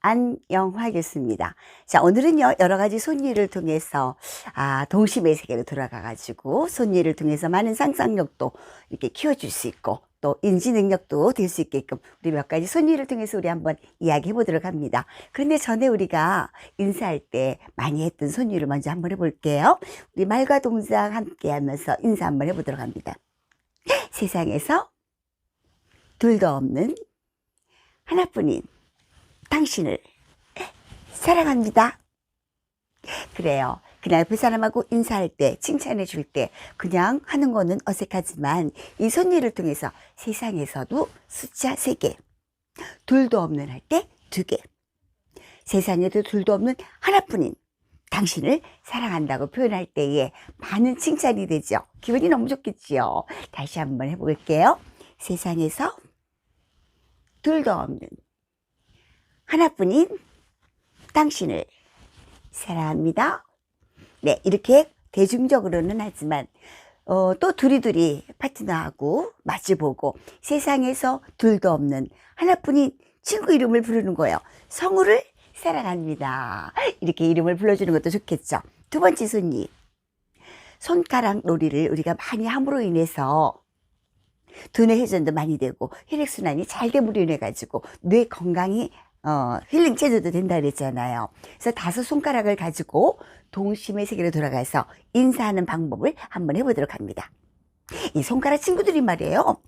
안영화겠습니다. 자, 오늘은요, 여러 가지 손일을 통해서, 동심의 세계로 들어가가지고, 손일을 통해서 많은 상상력도 이렇게 키워줄 수 있고, 또 인지 능력도 될 수 있게끔, 우리 몇 가지 손일을 통해서 우리 한번 이야기해 보도록 합니다. 그런데 전에 우리가 인사할 때 많이 했던 손일을 먼저 한번 해볼게요. 우리 말과 동작 함께 하면서 인사 한번 해보도록 합니다. 세상에서 둘도 없는 하나뿐인 당신을 사랑합니다. 그래요. 그냥 옆에 사람하고 인사할 때, 칭찬해 줄 때 그냥 하는 거는 어색하지만 이 손일을 통해서 세상에서도 숫자 3개, 둘도 없는 할 때 2개, 세상에도 둘도 없는 하나뿐인 당신을 사랑한다고 표현할 때에 많은 칭찬이 되죠. 기분이 너무 좋겠지요. 다시 한번 해볼게요. 세상에서 둘도 없는 하나뿐인 당신을 사랑합니다. 네, 이렇게 대중적으로는 하지만 또 둘이 파트너하고 마주보고 세상에서 둘도 없는 하나뿐인 친구 이름을 부르는 거예요. 성우를 사랑합니다. 이렇게 이름을 불러주는 것도 좋겠죠. 두 번째 손님, 손가락 놀이를 우리가 많이 함으로 인해서 두뇌 회전도 많이 되고 혈액순환이 잘 됨으로 인해 가지고 뇌 건강이 힐링 체조도 된다 그랬잖아요. 그래서 5손가락을 가지고 동심의 세계로 돌아가서 인사하는 방법을 한번 해보도록 합니다. 이 손가락 친구들이 말이에요,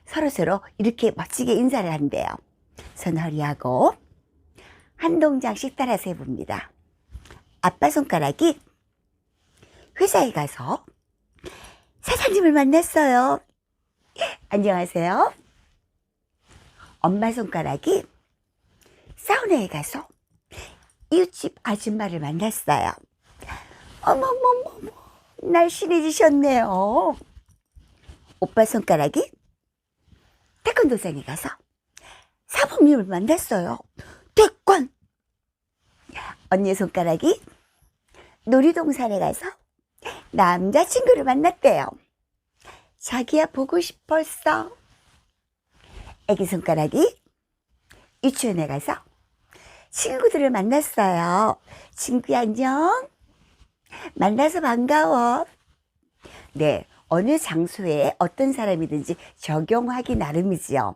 서로서로 이렇게 멋지게 인사를 한대요. 손 허리하고 한 동작씩 따라서 해봅니다. 아빠 손가락이 회사에 가서 사장님을 만났어요. 안녕하세요. 엄마 손가락이 사우나에 가서 이웃집 아줌마를 만났어요. 어머머머머, 날씬해지셨네요. 오빠 손가락이 태권도장에 가서 사범님을 만났어요. 태권. 언니 손가락이 놀이동산에 가서 남자친구를 만났대요. 자기야 보고 싶었어. 애기 손가락이 유치원에 가서 친구들을 만났어요. 친구야 안녕. 만나서 반가워. 네, 어느 장소에 어떤 사람이든지 적용하기 나름이지요.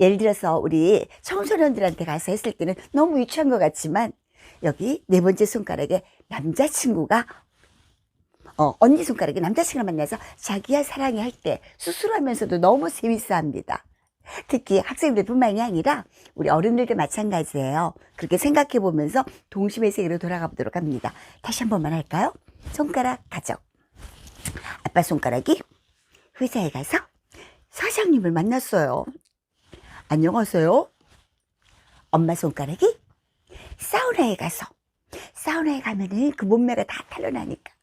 예를 들어서 우리 청소년들한테 가서 했을 때는 너무 유치한 것 같지만 여기 4번째 손가락에 남자친구가 언니 손가락에 남자친구를 만나서 자기야 사랑해 할 때 수술하면서도 너무 재밌어 합니다. 특히 학생들 뿐만이 아니라 우리 어른들도 마찬가지예요. 그렇게 생각해 보면서 동심의 세계로 돌아가 보도록 합니다. 다시 한 번만 할까요? 손가락 가족. 아빠 손가락이 회사에 가서 사장님을 만났어요. 안녕하세요. 엄마 손가락이 사우나에 가서, 사우나에 가면은 그 몸매가 다 탄로나니까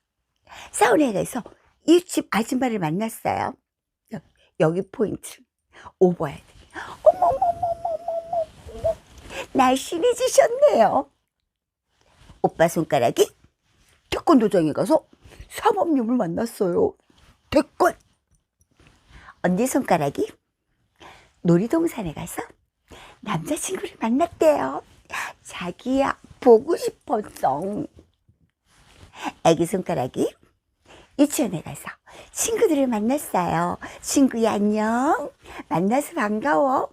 사우나에 가서 이웃집 아줌마를 만났어요. 여기 포인트 오버해야 돼. 어머머머머머머, 날씬해지셨네요. 오빠 손가락이 태권도장에 가서 사범님을 만났어요. 태권. 언니 손가락이 놀이동산에 가서 남자친구를 만났대요. 자기야 보고 싶었어. 애기 손가락이 유치원에 가서 친구들을 만났어요. 친구야 안녕. 만나서 반가워.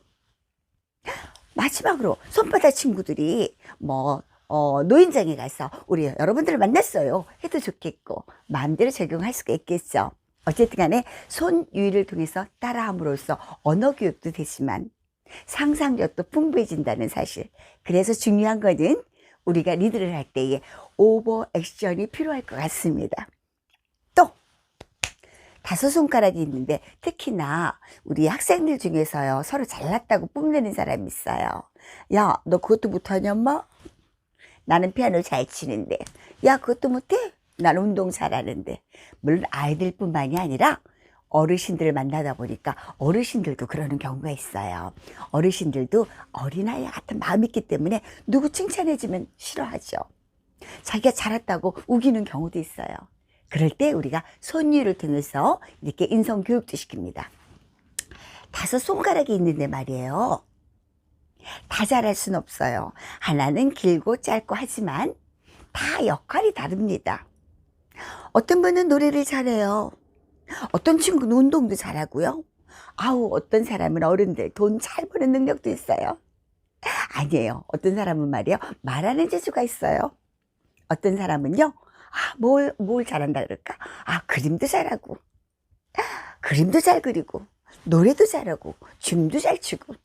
마지막으로 손바닥 친구들이 노인정에 가서 우리 여러분들을 만났어요 해도 좋겠고 마음대로 적용할 수가 있겠죠. 어쨌든 간에 손유희를 통해서 따라함으로써 언어 교육도 되지만 상상력도 풍부해진다는 사실. 그래서 중요한 거는 우리가 리드를 할 때에 오버 액션이 필요할 것 같습니다. 또 5손가락이 있는데 특히나 우리 학생들 중에서요, 서로 잘났다고 뽐내는 사람이 있어요. 야, 너 그것도 못하냐 엄마? 나는 피아노 잘 치는데. 야, 그것도 못해? 나는 운동 잘하는데. 물론 아이들뿐만이 아니라 어르신들을 만나다 보니까 어르신들도 그러는 경우가 있어요. 어르신들도 어린아이 같은 마음이 있기 때문에 누구 칭찬해주면 싫어하죠. 자기가 잘했다고 우기는 경우도 있어요. 그럴 때 우리가 손유를 통해서 이렇게 인성교육도 시킵니다. 5손가락이 있는데 말이에요. 다 잘할 순 없어요. 하나는 길고 짧고 하지만 다 역할이 다릅니다. 어떤 분은 노래를 잘해요. 어떤 친구는 운동도 잘하고요. 아우, 어떤 사람은 어른들 돈 잘 버는 능력도 있어요. 아니에요. 어떤 사람은 말이요, 말하는 재주가 있어요. 어떤 사람은요, 뭘 잘한다 그럴까? 그림도 잘하고, 그림도 잘 그리고, 노래도 잘하고, 춤도 잘 추고.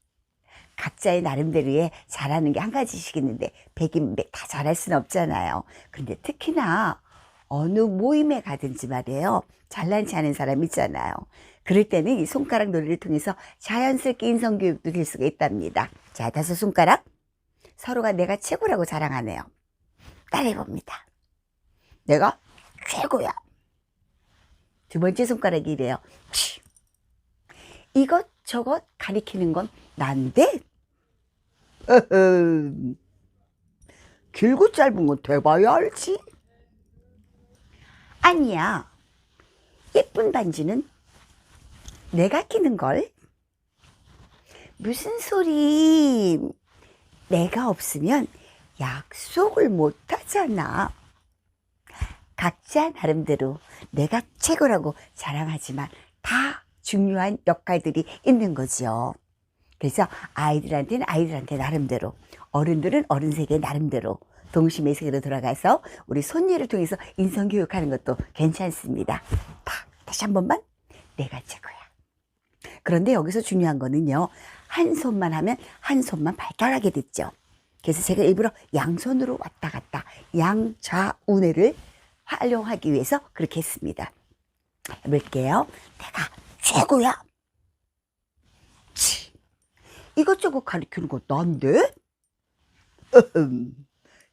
각자의 나름대로의 잘하는 게 한 가지씩 있는데, 백인 백 다 잘할 수는 없잖아요. 근데 특히나 어느 모임에 가든지 말이에요, 잘난치 않은 사람 있잖아요. 그럴 때는 이 손가락 놀이를 통해서 자연스럽게 인성교육도 될 수가 있답니다. 자, 5손가락. 서로가 내가 최고라고 자랑하네요. 따라해봅니다. 내가 최고야. 두 번째 손가락이 이래요. 이것저것 가리키는 건 난데? 길고 짧은 건 돼봐야 알지. 아니야. 예쁜 반지는 내가 끼는걸. 무슨 소리. 내가 없으면 약속을 못 하잖아. 각자 나름대로 내가 최고라고 자랑하지만 다 중요한 역할들이 있는 거죠. 그래서 아이들한테는 아이들한테 나름대로, 어른들은 어른 세계 나름대로 동심의 세계로 돌아가서 우리 손녀를 통해서 인성교육하는 것도 괜찮습니다. 다시 한 번만. 내가 최고야. 그런데 여기서 중요한 거는요, 한 손만 하면 한 손만 발달하게 됐죠. 그래서 제가 일부러 양손으로 왔다 갔다 양좌우내를 활용하기 위해서 그렇게 했습니다. 해볼게요. 내가 최고야. 이것저것 가리키는 거 난데?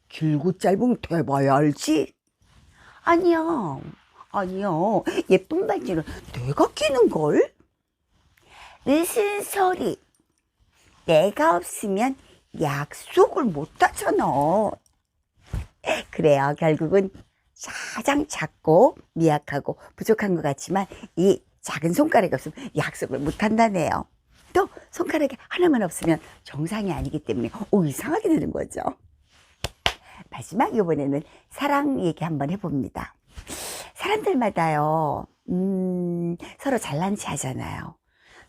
길고 짧은 돼봐야 알지? 아니야. 예쁜 반지는 내가 끼는걸? 무슨 소리. 내가 없으면 약속을 못 하잖아. 그래요. 결국은 가장 작고 미약하고 부족한 것 같지만 이 작은 손가락이 없으면 약속을 못 한다네요. 또 손가락이 하나만 없으면 정상이 아니기 때문에 이상하게 되는 거죠. 마지막, 이번에는 사랑 얘기 한번 해봅니다. 사람들마다요, 서로 잘난 체 하잖아요.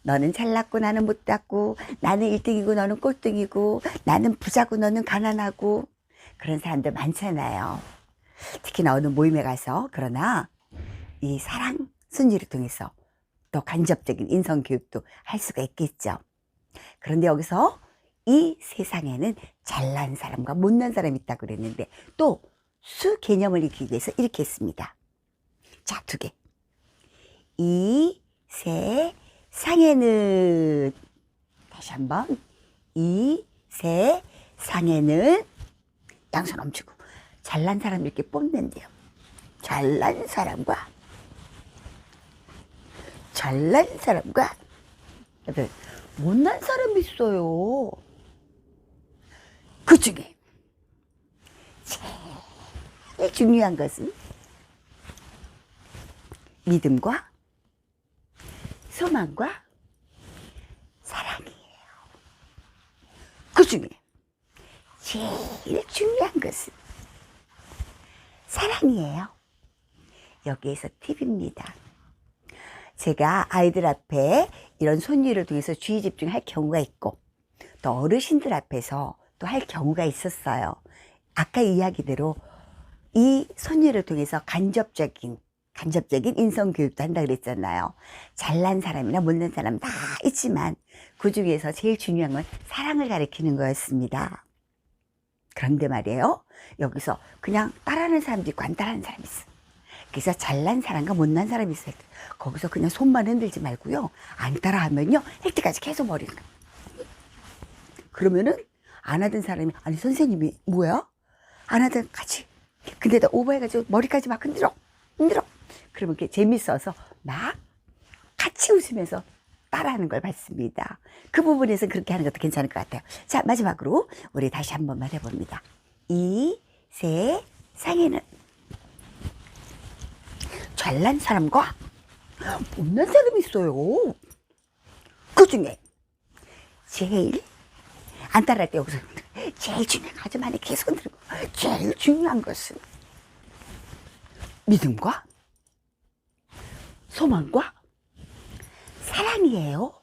너는 잘났고 나는 못났고, 나는 1등이고 너는 꼴등이고, 나는 부자고 너는 가난하고, 그런 사람들 많잖아요. 특히나 어느 모임에 가서. 그러나 이 사랑 순리를 통해서 더 간접적인 인성교육도 할 수가 있겠죠. 그런데 여기서 이 세상에는 잘난 사람과 못난 사람이 있다고 그랬는데, 또 수 개념을 익히기 위해서 이렇게 했습니다. 자, 2개. 이 세상에는, 다시 한번, 이 세상에는, 양손 엄치고 잘난 사람 이렇게 뽑는데요. 잘난 사람과 못난 사람이 있어요. 그 중에 제일 중요한 것은 믿음과 소망과 사랑이에요. 그 중에 제일 중요한 것은 사랑이에요. 여기에서 팁입니다. 제가 아이들 앞에 이런 손님을 통해서 주의 집중할 경우가 있고, 또 어르신들 앞에서 또 할 경우가 있었어요. 아까 이야기대로 이 손님을 통해서 간접적인 인성교육도 한다 그랬잖아요. 잘난 사람이나 못난 사람 다 있지만 그 중에서 제일 중요한 건 사랑을 가리키는 거였습니다. 그런데 말이에요, 여기서 그냥 따라하는 사람도 있고 안 따라하는 사람이 있어. 그래서 잘난 사람과 못난 사람이 있어요. 거기서 그냥 손만 흔들지 말고요, 안 따라하면요 할 때까지 계속 머리를. 그러면은 안 하던 사람이, 아니 선생님이 뭐야? 안 하던 같이, 근데 나 오버해가지고 머리까지 막 흔들어. 그러면 그게 재밌어서 막 같이 웃으면서 따라하는 걸 봤습니다. 그 부분에서 그렇게 하는 것도 괜찮을 것 같아요. 자, 마지막으로 우리 다시 한 번만 해봅니다. 이 세상에는 잘난 사람과 못난 사람이 있어요. 그 중에 제일 안 따라할 때 여기서 제일 중요한 거 아주 많이 계속 들고 제일 중요한 것은 믿음과 소망과 사랑이에요.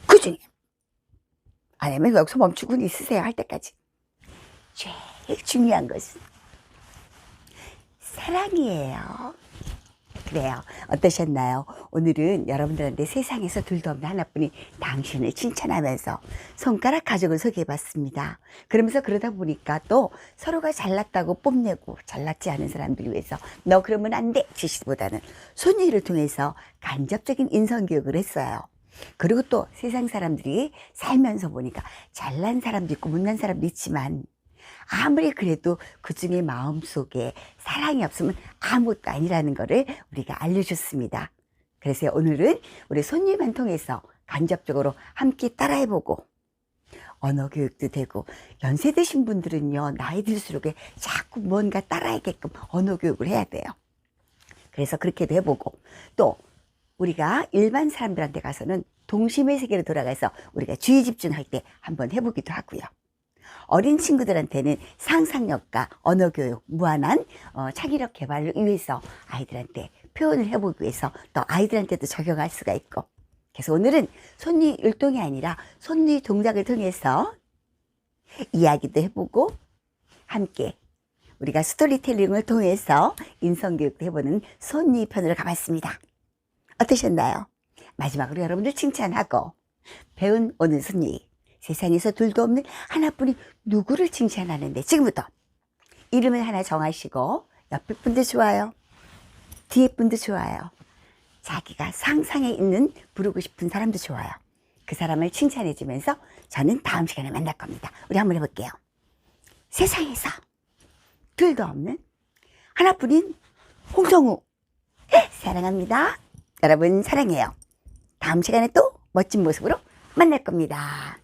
그 중에 아니면 여기서 멈추고 있으세요 할 때까지 제일 중요한 것은 사랑이에요. 그래요. 어떠셨나요? 오늘은 여러분들한테 세상에서 둘도 없는 하나뿐인 당신을 칭찬하면서 손가락 가족을 소개해봤습니다. 그러면서 그러다 보니까 또 서로가 잘났다고 뽐내고 잘났지 않은 사람들을 위해서 너 그러면 안 돼 지시보다는 손님을 통해서 간접적인 인성교육을 했어요. 그리고 또 세상 사람들이 살면서 보니까 잘난 사람도 있고 못난 사람도 있지만 아무리 그래도 그 중에 마음속에 사랑이 없으면 아무것도 아니라는 거를 우리가 알려줬습니다. 그래서 오늘은 우리 손님만 통해서 간접적으로 함께 따라해보고 언어 교육도 되고 연세 드신 분들은요 나이 들수록 자꾸 뭔가 따라하게끔 언어 교육을 해야 돼요. 그래서 그렇게도 해보고 또 우리가 일반 사람들한테 가서는 동심의 세계로 돌아가서 우리가 주의 집중할 때 한번 해보기도 하고요. 어린 친구들한테는 상상력과 언어교육, 무한한 창의력 개발을 위해서 아이들한테 표현을 해보기 위해서 또 아이들한테도 적용할 수가 있고 그래서 오늘은 손니 율동이 아니라 손니 동작을 통해서 이야기도 해보고 함께 우리가 스토리텔링을 통해서 인성교육도 해보는 손니 편으로 가봤습니다. 어떠셨나요? 마지막으로 여러분들 칭찬하고 배운 오늘 손니 세상에서 둘도 없는 하나뿐인 누구를 칭찬하는데 지금부터 이름을 하나 정하시고 옆에 분도 좋아요. 뒤에 분도 좋아요. 자기가 상상에 있는 부르고 싶은 사람도 좋아요. 그 사람을 칭찬해 주면서 저는 다음 시간에 만날 겁니다. 우리 한번 해볼게요. 세상에서 둘도 없는 하나뿐인 홍성우 사랑합니다. 여러분 사랑해요. 다음 시간에 또 멋진 모습으로 만날 겁니다.